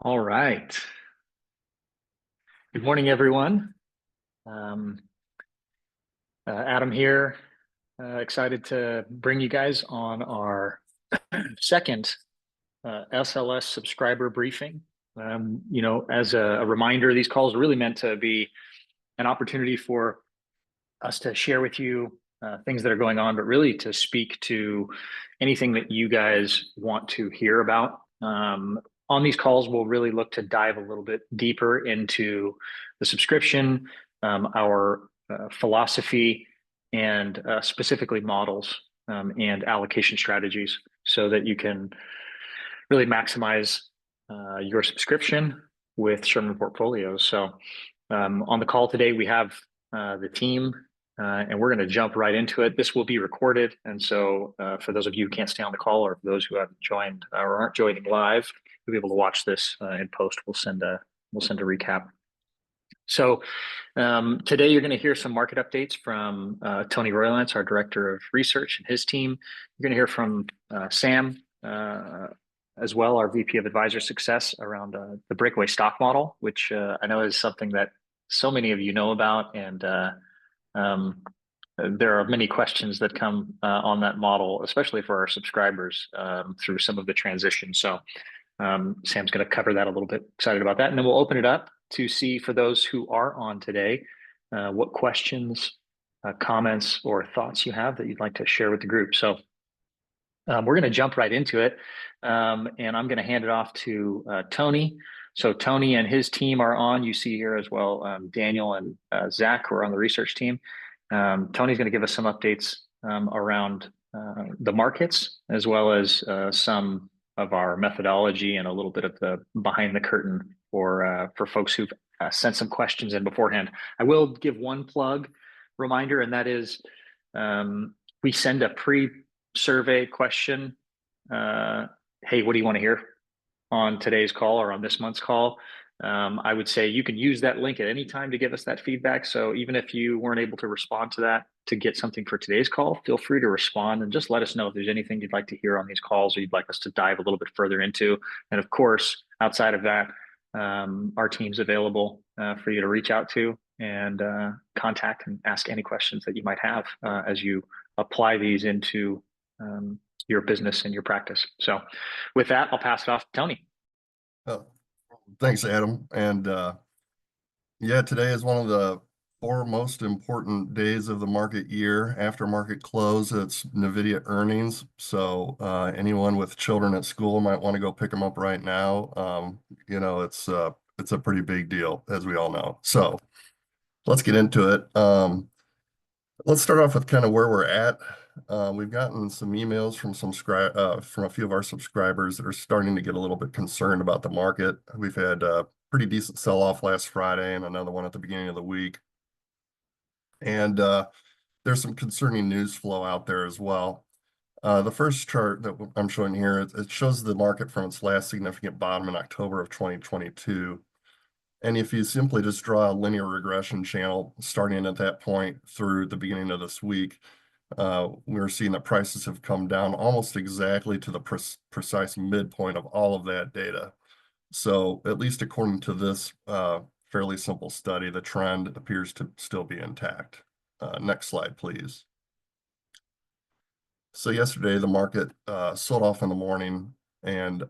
All right. Good morning, everyone. Um, Adam here. Excited to bring you guys on our second SLS subscriber briefing. As a reminder, these calls are really meant to be an opportunity for us to share with you things that are going on, but really to speak to anything that you guys want to hear about. On these calls, we'll really look to dive a little bit deeper into the subscription, our philosophy, and specifically models and allocation strategies so that you can really maximize your subscription with Sherman Portfolios. So on the call today, we have the team, and we're going to jump right into it. This will be recorded, and so for those of you who can't stay on the call, or for those who haven't joined or aren't joining live, you'll be able to watch this in post. We'll send a recap. So today you're going to hear some market updates from Tony Roylance, our director of research, and his team. You're going to hear from Sam as well, our VP of Advisor Success, around the breakaway stock model, which I know is something that so many of you know about, and um, there are many questions that come on that model, especially for our subscribers through some of the transition. So Sam's going to cover that a little bit. Excited about that, and then we'll open it up to see, for those who are on today, what questions, comments, or thoughts you have that you'd like to share with the group. So we're going to jump right into it, and I'm going to hand it off to Tony. So Tony and his team are on. You see here as well, Daniel and Zach, who are on the research team. Tony's going to give us some updates around the markets, as well as some of our methodology and a little bit of the behind the curtain for folks who've sent some questions in beforehand. I will give one plug reminder, and that is we send a pre-survey question. Hey, what do you want to hear on today's call or on this month's call? I would say you can use that link at any time to give us that feedback. So even if you weren't able to respond to that to get something for today's call, feel free to respond and just let us know if there's anything you'd like to hear on these calls or you'd like us to dive a little bit further into. And of course, outside of that, our team's available for you to reach out to and contact and ask any questions that you might have as you apply these into your business and your practice. So with that, I'll pass it off to Tony. Oh, thanks, Adam. And yeah, today is one of the 4 most important days of the market year. After market close, it's NVIDIA earnings. So anyone with children at school might want to go pick them up right now. It's a pretty big deal, as we all know. So let's get into it. Let's start off with kind of where we're at. We've gotten some emails from from a few of our subscribers that are starting to get a little bit concerned about the market. We've had a pretty decent sell-off last Friday and another one at the beginning of the week. And there's some concerning news flow out there as well. The first chart that I'm showing here, it shows the market from its last significant bottom in October of 2022. And if you simply just draw a linear regression channel starting at that point through the beginning of this week, we're seeing that prices have come down almost exactly to the precise midpoint of all of that data. So at least according to this fairly simple study, the trend appears to still be intact. Next slide, please. So yesterday, the market sold off in the morning and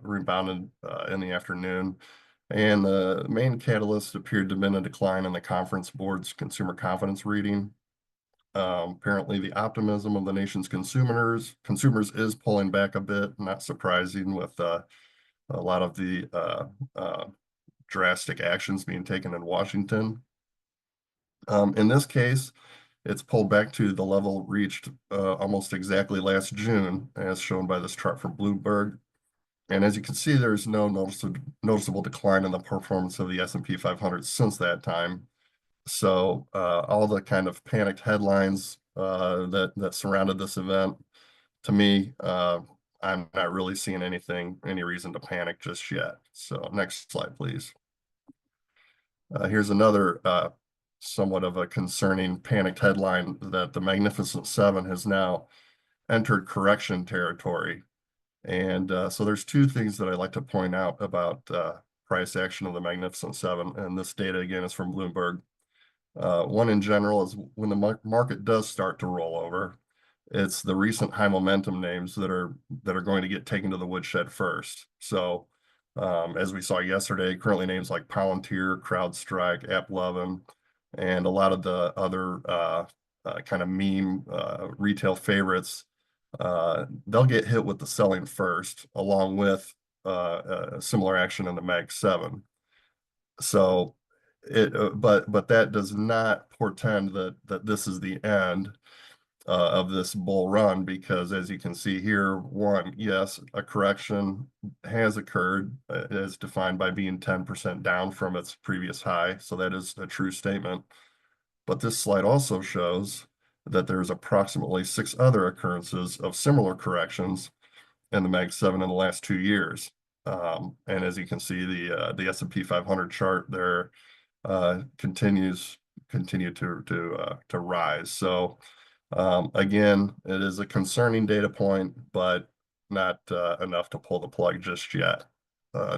rebounded in the afternoon. And the main catalyst appeared to have been a decline in the Conference Board's consumer confidence reading. Apparently, the optimism of the nation's consumers is pulling back a bit, not surprising with a lot of the drastic actions being taken in Washington. In this case, it's pulled back to the level reached almost exactly last June, as shown by this chart from Bloomberg. And as you can see, there's no noticeable decline in the performance of the S&P 500 since that time. So all the kind of panicked headlines that surrounded this event, to me, I'm not really seeing any reason to panic just yet. So next slide, please. Here's another somewhat of a concerning panicked headline that the Magnificent Seven has now entered correction territory. And so there's two things that I like to point out about price action of the Magnificent Seven, and this data again is from Bloomberg. One in general is when the market does start to roll over, it's the recent high momentum names that are going to get taken to the woodshed first. So as we saw yesterday, currently names like Palantir, CrowdStrike, AppLovin, and a lot of the other kind of meme retail favorites, they'll get hit with the selling first, along with similar action in the Mag 7. So but that does not portend that this is the end of this bull run, because as you can see here, one, yes, a correction has occurred as defined by being 10% down from its previous high. So that is a true statement. But this slide also shows that there's approximately 6 other occurrences of similar corrections in the Mag 7 in the last 2 years. And as you can see, the S&P 500 chart there continue to rise. So again, it is a concerning data point, but not enough to pull the plug just yet.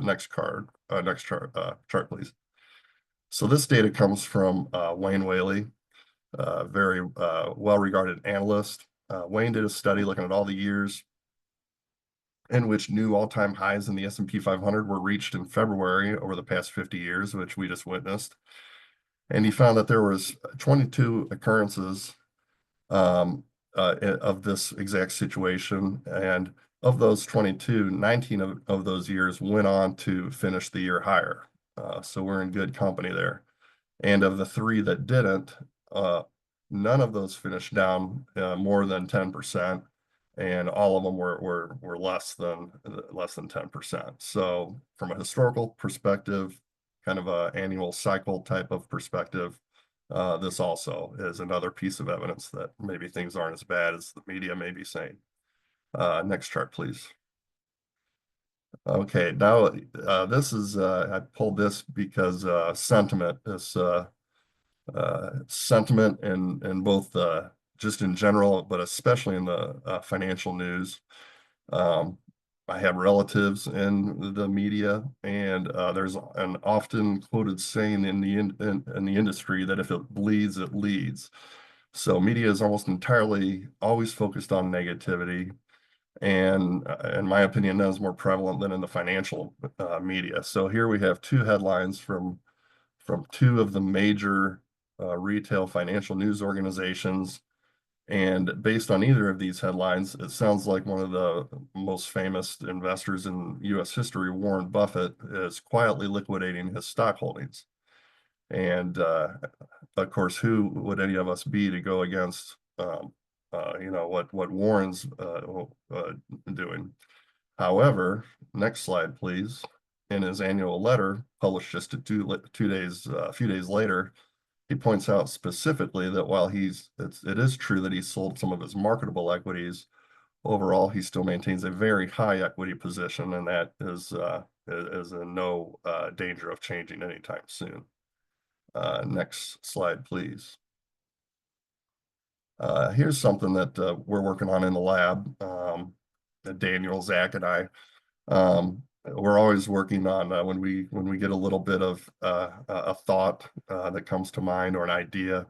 Next chart, please. So this data comes from Wayne Whaley, very well-regarded analyst. Wayne did a study looking at all the years in which new all-time highs in the S&P 500 were reached in February over the past 50 years, which we just witnessed. And he found that there was 22 occurrences of this exact situation. And of those 22, 19 of those years went on to finish the year higher. So we're in good company there. And of the 3 that didn't, none of those finished down more than 10%. And all of them were less than 10%. So from a historical perspective, kind of a annual cycle type of perspective, this also is another piece of evidence that maybe things aren't as bad as the media may be saying. Next chart, please. Okay, now this is I pulled this because sentiment in both just in general, but especially in the financial news. I have relatives in the media, and there's an often quoted saying in the industry that if it bleeds, it leads. So media is almost entirely always focused on negativity, and in my opinion, that is more prevalent than in the financial media. So here we have 2 headlines from 2 of the major retail financial news organizations. And based on either of these headlines, it sounds like one of the most famous investors in U.S. history, Warren Buffett, is quietly liquidating his stock holdings. And of course, who would any of us be to go against, what Warren's doing? However, next slide, please. In his annual letter, published just a few days later, he points out specifically that while it is true that he sold some of his marketable equities, overall he still maintains a very high equity position, and that is in no danger of changing anytime soon. Next slide, please. Here's something that we're working on in the lab. Daniel, Zach, and I. We're always working on when we get a little bit of a thought that comes to mind, or an idea,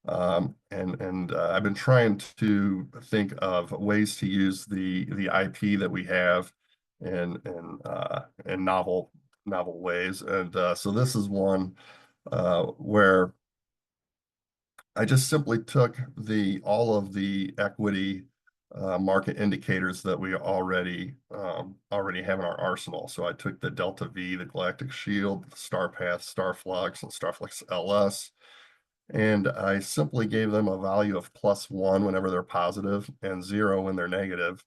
and I've been trying to think of ways to use the IP that we have in novel ways, and so this is one where I just simply took all of the equity market indicators that we already have in our arsenal. So I took the Delta V, the Galactic Shield, the StarPath, StarFlux, and StarFlux LS, and I simply gave them a value of +1 whenever they're positive and 0 when they're negative.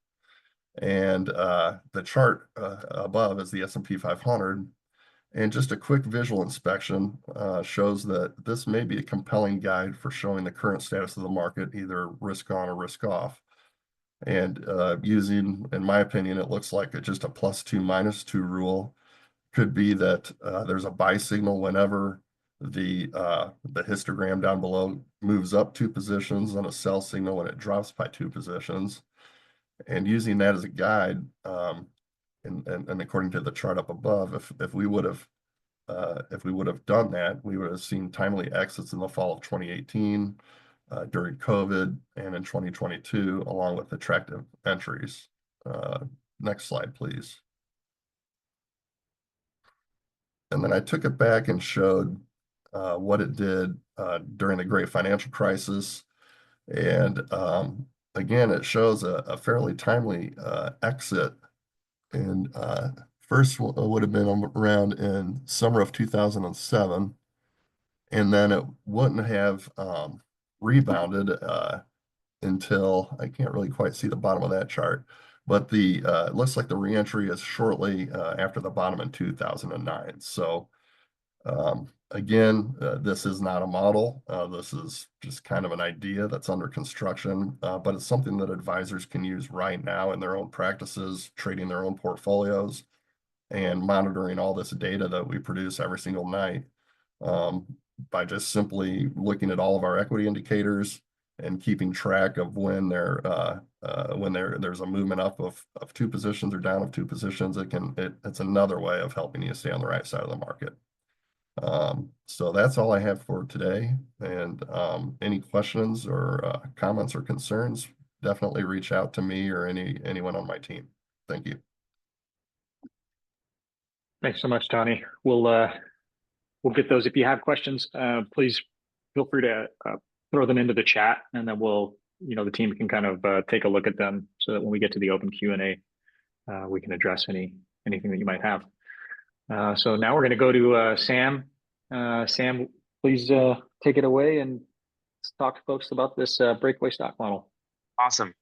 And the chart above is the S&P 500. And just a quick visual inspection shows that this may be a compelling guide for showing the current status of the market, either risk on or risk off. And using, in my opinion, it looks like just a +2 -2 rule could be that there's a buy signal whenever the histogram down below moves up 2 positions, and a sell signal when it drops by 2 positions. And using that as a guide, and according to the chart up above, if we would have done that, we would have seen timely exits in the fall of 2018, during COVID, and in 2022, along with attractive entries. Next slide, please. And then I took it back and showed what it did during the Great Financial Crisis. And again, it shows a fairly timely exit. And first would have been around in summer of 2007. And then it wouldn't have rebounded until, I can't really quite see the bottom of that chart, but it looks like the reentry is shortly after the bottom in 2009. So again, this is not a model. This is just kind of an idea that's under construction, but it's something that advisors can use right now in their own practices, trading their own portfolios, and monitoring all this data that we produce every single night, by just simply looking at all of our equity indicators and keeping track of when there's a movement up of 2 positions or down of 2 positions. It's another way of helping you stay on the right side of the market. So that's all I have for today. And any questions or comments or concerns, definitely reach out to me or anyone on my team. Thank you. Thanks so much, Tony. We'll get those. If you have questions, please feel free to throw them into the chat, and then the team can kind of take a look at them so that when we get to the open Q&A, we can address anything that you might have. So now we're going to go to Sam. Sam, please take it away and talk to folks about this breakaway stock model. Awesome.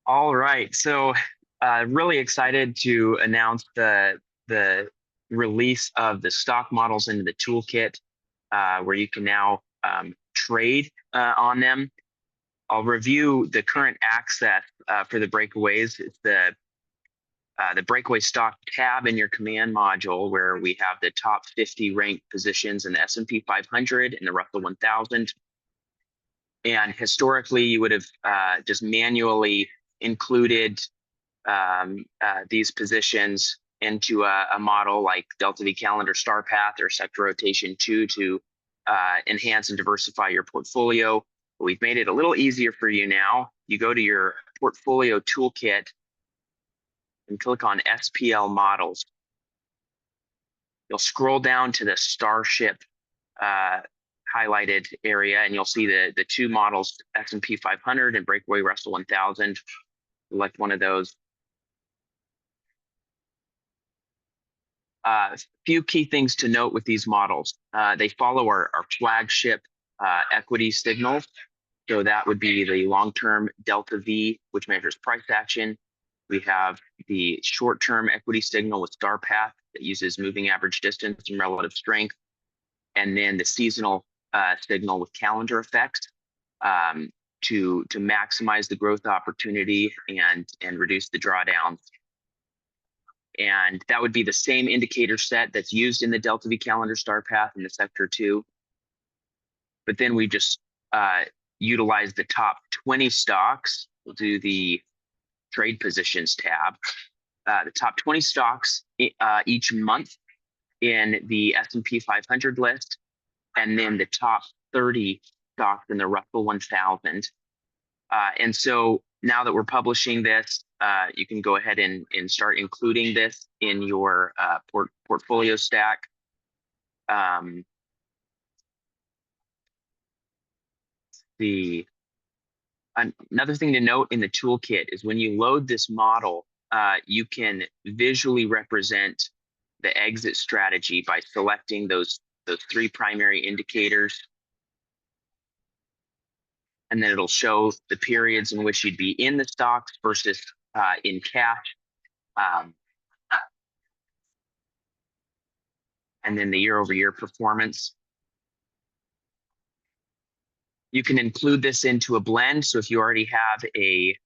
All right. So really excited to announce the release of the stock models into the toolkit, where you can now trade on them. I'll review the current access for the breakaways. It's the breakaway stock tab in your command module, where we have the top 50 ranked positions in the S&P 500 and the Russell 1000. And historically, you would have just manually included these positions into a model like Delta V Calendar Star Path or Sector Rotation 2 to enhance and diversify your portfolio. But we've made it a little easier for you now. You go to your portfolio toolkit and click on SPL models. You'll scroll down to the Starship highlighted area, and you'll see the 2 models, S&P 500 and Breakaway Russell 1000. Select one of those. A few key things to note with these models. They follow our flagship equity signals. So that would be the long-term Delta V, which measures price action. We have the short-term equity signal with Star Path that uses moving average distance and relative strength. And then the seasonal signal with calendar effects to maximize the growth opportunity and reduce the drawdowns. And that would be the same indicator set that's used in the Delta V Calendar Star Path in the Sector 2. But then we just utilize the top 20 stocks. We'll do the trade positions tab. The top 20 stocks each month in the S&P 500 list, and then the top 30 stocks in the Russell 1000. And so now that we're publishing this, you can go ahead and start including this in your portfolio stack. Another thing to note in the toolkit is when you load this model, you can visually represent the exit strategy by selecting those 3 primary indicators. And then it'll show the periods in which you'd be in the stocks versus in cash. And then the year-over-year performance. You can include this into a blend. So if you already have if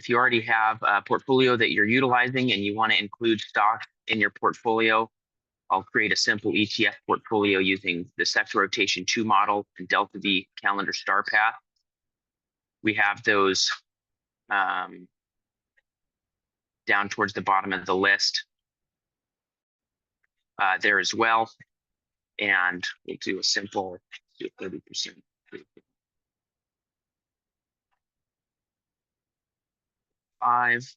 you already have a portfolio that you're utilizing and you want to include stocks in your portfolio, I'll create a simple ETF portfolio using the Sector Rotation 2 model and Delta V Calendar Star Path. we have those down towards the bottom of the list there as well. And we'll do a simple 30%. Five.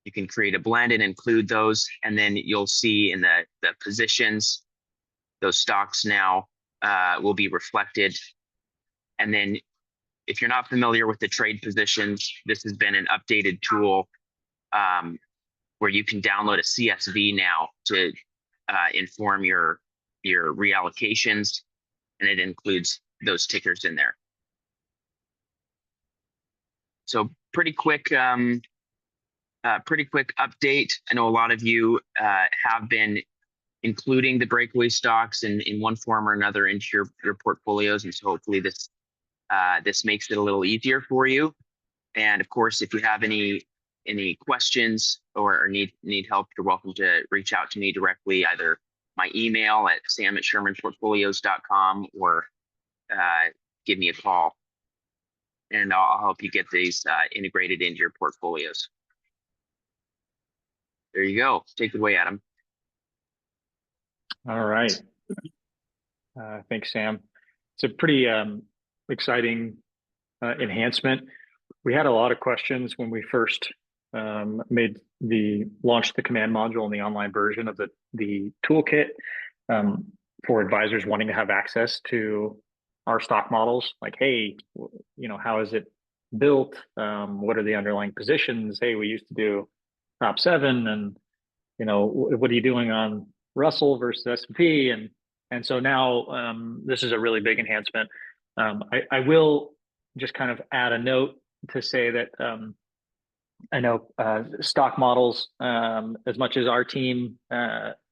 You can create a blend and include those, and then you'll see in the positions, those stocks now will be reflected. And then if you're not familiar with the trade positions, this has been an updated tool where you can download a CSV now to inform your reallocations, and it includes those tickers in there. So pretty quick update. I know a lot of you have been including the breakaway stocks in one form or another into your portfolios, and so hopefully this makes it a little easier for you. And of course, if you have any questions or need help, you're welcome to reach out to me directly, either my email at sam@shermanportfolios.com or give me a call, and I'll help you get these integrated into your portfolios. There you go. Take it away, Adam. All right. Thanks, Sam. It's a pretty exciting enhancement. We had a lot of questions when we first launched the command module in the online version of the toolkit for advisors wanting to have access to our stock models. Like, hey, how is it built? What are the underlying positions? Hey, we used to do top 7, and what are you doing on Russell versus S&P? And so now this is a really big enhancement. I will just kind of add a note to say that I know stock models, as much as our team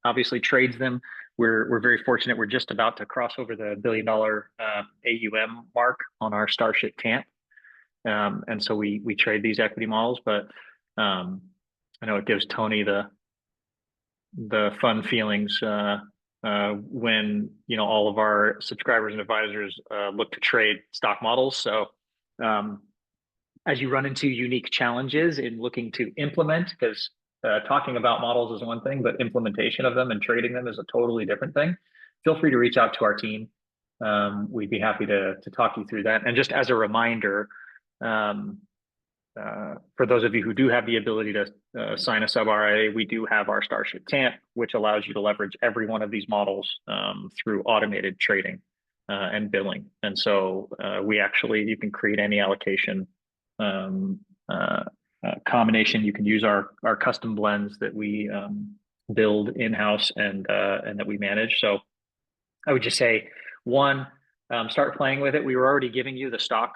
obviously trades them, we're very fortunate. We're just about to cross over the $1 billion AUM mark on our Starship TAMP. And so we trade these equity models, but I know it gives Tony the fun feelings when all of our subscribers and advisors look to trade stock models. So as you run into unique challenges in looking to implement, because talking about models is one thing, but implementation of them and trading them is a totally different thing, feel free to reach out to our team. We'd be happy to talk you through that. And just as a reminder, for those of you who do have the ability to sign a sub RIA, we do have our Starship TAMP, which allows you to leverage every one of these models through automated trading and billing. And so you can create any allocation combination. You can use our custom blends that we build in-house and that we manage. So I would just say, one, start playing with it. We were already giving you the stock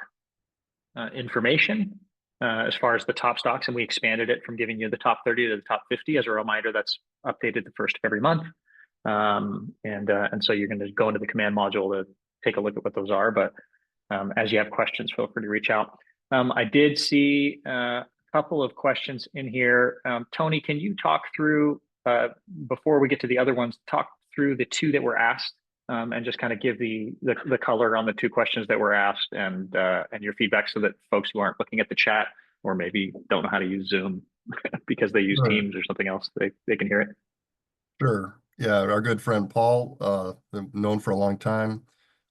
information as far as the top stocks, and we expanded it from giving you the top 30 to the top 50. As a reminder, that's updated the first of every month. And so you're going to go into the command module to take a look at what those are. But as you have questions, feel free to reach out. I did see a couple of questions in here. Tony, can you talk through, before we get to the other ones, talk through the 2 that were asked and just kind of give the color on the 2 questions that were asked and your feedback, so that folks who aren't looking at the chat or maybe don't know how to use Zoom because they use Teams or something else, they can hear it. Sure. Yeah, our good friend Paul, known for a long time,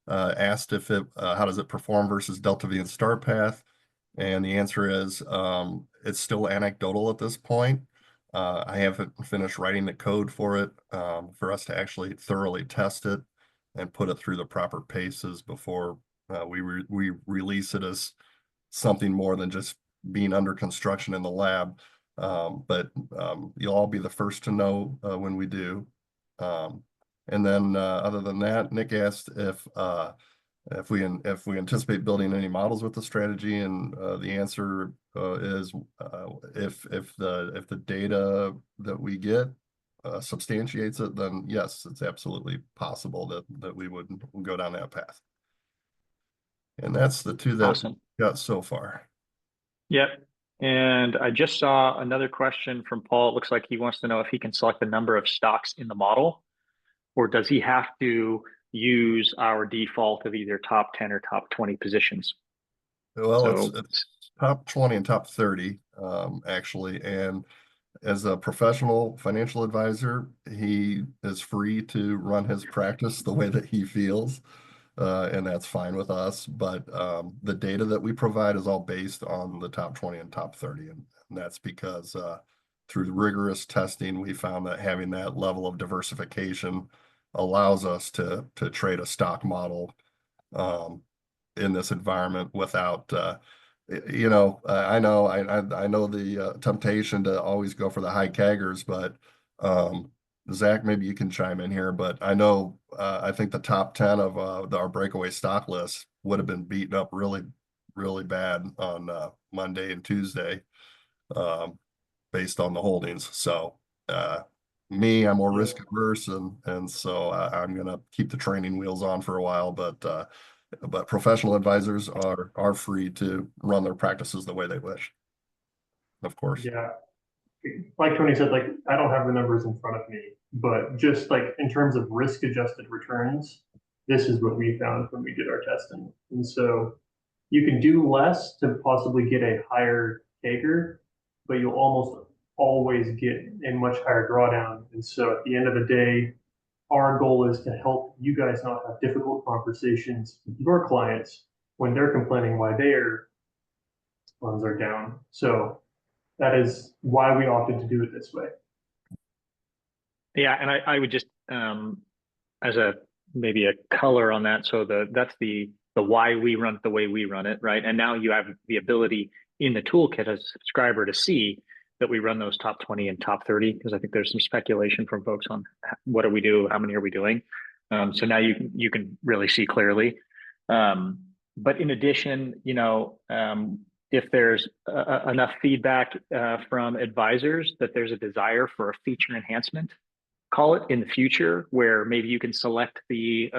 asked how does it perform versus Delta V and StarPath? And the answer is it's still anecdotal at this point. I haven't finished writing the code for it for us to actually thoroughly test it and put it through the proper paces before we release it as something more than just being under construction in the lab. But you'll all be the first to know when we do. And then other than that, Nick asked if we anticipate building any models with the strategy, and the answer is if the data that we get substantiates it, then yes, it's absolutely possible that we would go down that path. And that's the 2 that Awesome. we got so far. Yep. And I just saw another question from Paul. It looks like he wants to know if he can select the number of stocks in the model, or does he have to use our default of either top 10 or top 20 positions? Well, So it's top 20 and top 30, actually. And as a professional financial advisor, he is free to run his practice the way that he feels. And that's fine with us. But the data that we provide is all based on the top 20 and top 30. And that's because through rigorous testing, we found that having that level of diversification allows us to trade a stock model um, in this environment without I know the temptation to always go for the high CAGRs, but Zach, maybe you can chime in here, but I know I think the top 10 of our breakaway stock list would have been beaten up really, really bad on Monday and Tuesday um, based on the holdings. So I'm more risk averse, and so I'm gonna keep the training wheels on for a while, but professional advisors are free to run their practices the way they wish, of course. Yeah, like Tony said, like I don't have the numbers in front of me, but just like in terms of risk adjusted returns, this is what we found when we did our testing. And so you can do less to possibly get a higher CAGR, but you'll almost always get a much higher drawdown. And so at the end of the day, our goal is to help you guys not have difficult conversations with your clients when they're complaining why their funds are down. So that is why we opted to do it this way. yeah, and I would just as a maybe a color on that. So that's the why we run it the way we run it, right? And now you have the ability in the toolkit as a subscriber to see that we run those top 20 and top 30, because I think there's some speculation from folks on what do we do, how many are we doing. So now you can really see clearly. But in addition, if there's enough feedback from advisors that there's a desire for a feature enhancement, call it, in the future, where maybe you can select the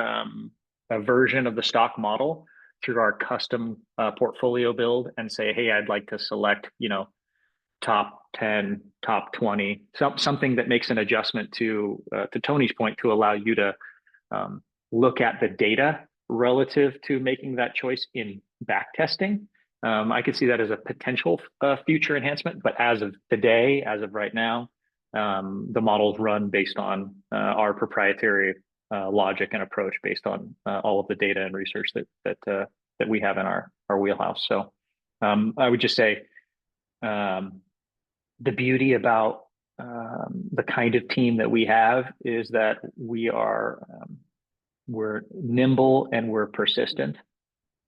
a version of the stock model through our custom portfolio build and say, hey, I'd like to select, top 10, top 20, something that makes an adjustment to Tony's point, to allow you to look at the data relative to making that choice in back testing. I could see that as a potential future enhancement, but as of today, as of right now, the models run based on our proprietary logic and approach based on all of the data and research that we have in our wheelhouse. So I would just say the beauty about the kind of team that we have is that we're nimble and we're persistent.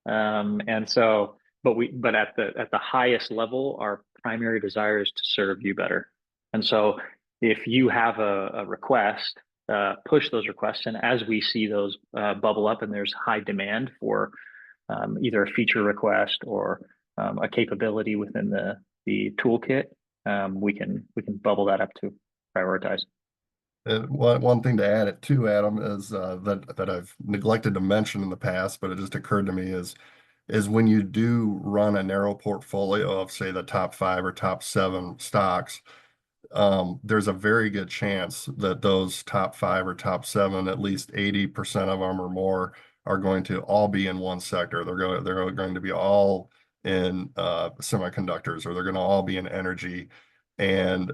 And so, but at the highest level, our primary desire is to serve you better. And so if you have a request, push those requests. And as we see those bubble up and there's high demand for either a feature request or a capability within the toolkit, we can bubble that up to prioritize. One thing to add it to, Adam, is that I've neglected to mention in the past, but it just occurred to me is when you do run a narrow portfolio of, say, the top 5 or top 7 stocks, there's a very good chance that those top 5 or top 7, at least 80% of them or more, are going to all be in one sector. They're going to be all in semiconductors, or they're going to all be in energy. And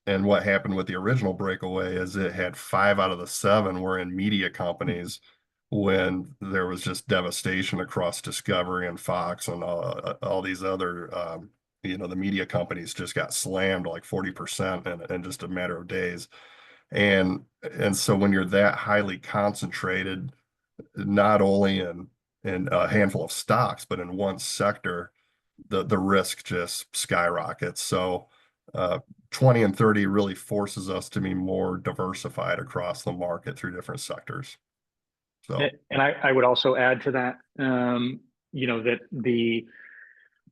what happened with the original breakaway is it had 5 out of the 7 were in media companies when there was just devastation across Discovery and Fox and all these other the media companies just got slammed like 40% in just a matter of days. And so when you're that highly concentrated, not only in a handful of stocks, but in one sector, the risk just skyrockets. So 20 and 30 really forces us to be more diversified across the market through different sectors. So, and I would also add to that, that the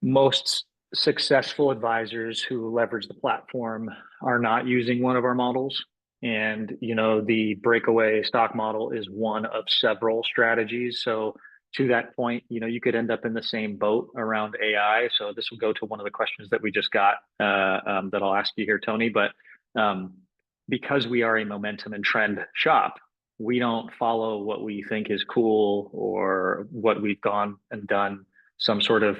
most successful advisors who leverage the platform are not using one of our models. And, the breakaway stock model is one of several strategies. So to that point, you could end up in the same boat around AI. So this will go to one of the questions that we just got that I'll ask you here, Tony. But because we are a momentum and trend shop, we don't follow what we think is cool or what we've gone and done some sort of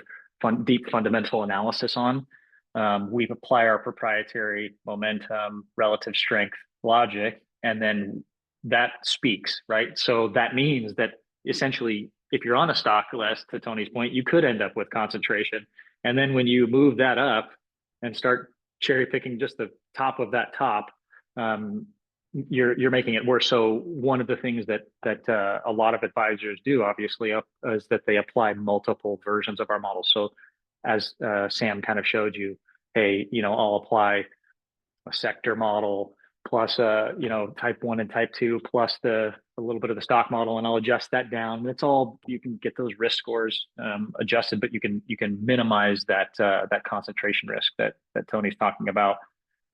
deep fundamental analysis on. We apply our proprietary momentum, relative strength logic, and then that speaks, right? So that means that essentially, if you're on a stock list, to Tony's point, you could end up with concentration. And then when you move that up and start cherry picking just the top of that top, you're making it worse. So one of the things that a lot of advisors do, obviously, is that they apply multiple versions of our model. So as Sam kind of showed you, hey, I'll apply a sector model plus type 1 and type 2 plus a little bit of the stock model, and I'll adjust that down. That's all. You can get those risk scores adjusted, but you can minimize that concentration risk that Tony's talking about,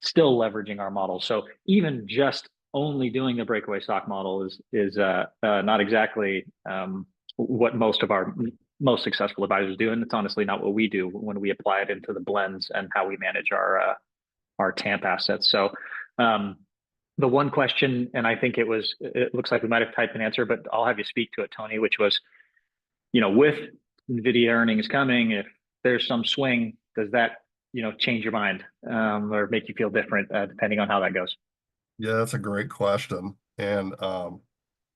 still leveraging our model. So even just only doing the breakaway stock model is not exactly what most of our most successful advisors do, and it's honestly not what we do when we apply it into the blends and how we manage our TAMP assets. So the one question, and I think it looks like we might have typed an answer, but I'll have you speak to it, Tony, which was, with NVIDIA earnings coming, if there's some swing, does that, change your mind or make you feel different depending on how that goes? Yeah, that's a great question. And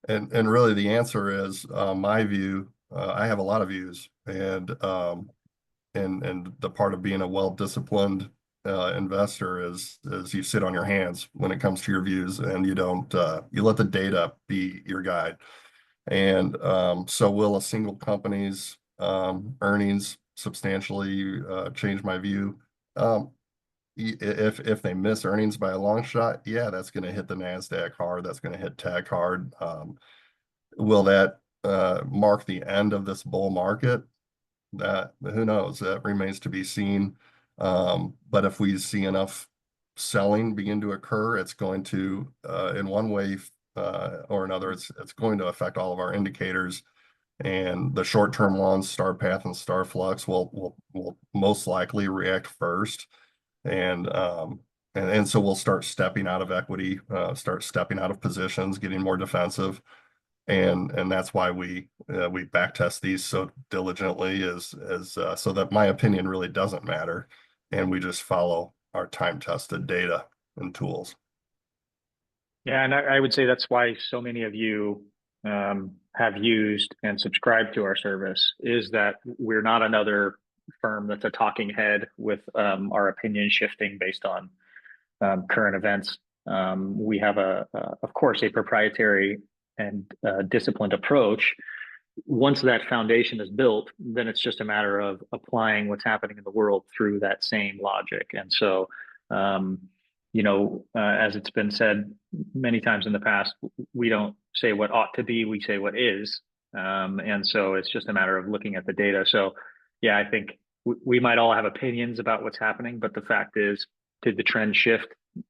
really the answer is my view. I have a lot of views, and the part of being a well-disciplined investor is you sit on your hands when it comes to your views, and you don't you let the data be your guide. And so will a single company's earnings substantially change my view? If they miss earnings by a long shot, yeah, that's going to hit the NASDAQ hard. That's going to hit tech hard. Will that mark the end of this bull market? That, who knows? That remains to be seen. But if we see enough selling begin to occur, it's going to, in one way or another, it's going to affect all of our indicators. And the short-term ones, StarPath and StarFlux, will most likely react first. And so we'll start stepping out of equity, start stepping out of positions, getting more defensive. And that's why we back test these so diligently, is so that my opinion really doesn't matter, and we just follow our time tested data and tools. Yeah, and I would say that's why so many of you have used and subscribed to our service, is that we're not another firm that's a talking head with our opinion shifting based on current events. We have of course, a proprietary and disciplined approach. Once that foundation is built, then it's just a matter of applying what's happening in the world through that same logic. And so, as it's been said many times in the past, we don't say what ought to be, we say what is. And so it's just a matter of looking at the data. So, yeah, I think we might all have opinions about what's happening, but the fact is, did the trend shift?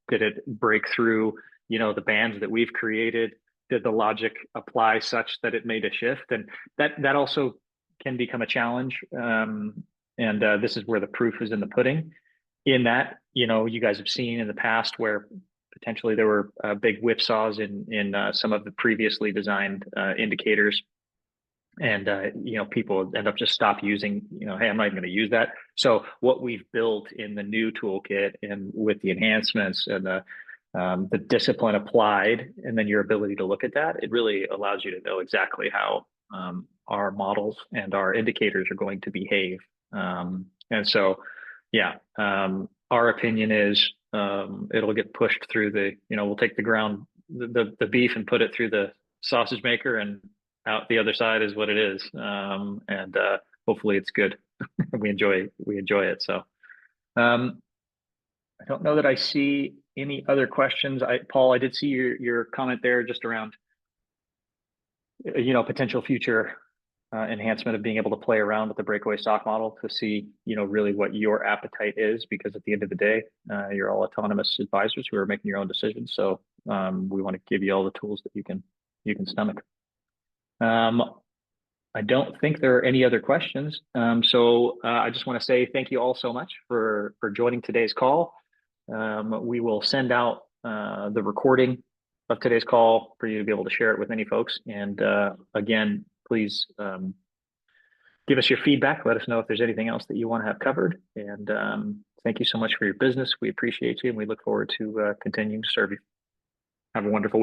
Did it break through, the bands that we've created? Did the logic apply such that it made a shift? And that also can become a challenge. This is where the proof is in the pudding. In that, you guys have seen in the past where potentially there were big whipsaws in some of the previously designed indicators. And, people end up just stop using, hey, I'm not even going to use that. So what we've built in the new toolkit and with the enhancements and the discipline applied, and then your ability to look at that, it really allows you to know exactly how our models and our indicators are going to behave. And so, yeah, our opinion is it'll get pushed through we'll take the beef and put it through the sausage maker, and out the other side is what it is. And hopefully it's good. we enjoy it. So I don't know that I see any other questions. Paul, I did see your comment there just around, potential future enhancement of being able to play around with the breakaway stock model to see, really what your appetite is, because at the end of the day, you're all autonomous advisors who are making your own decisions. So we want to give you all the tools that you can stomach. I don't think there are any other questions. So I just want to say thank you all so much for joining today's call. We will send out the recording of today's call for you to be able to share it with any folks. And again, please give us your feedback. Let us know if there's anything else that you want to have covered. And thank you so much for your business. We appreciate you, and we look forward to continuing to serve you. Have a wonderful week.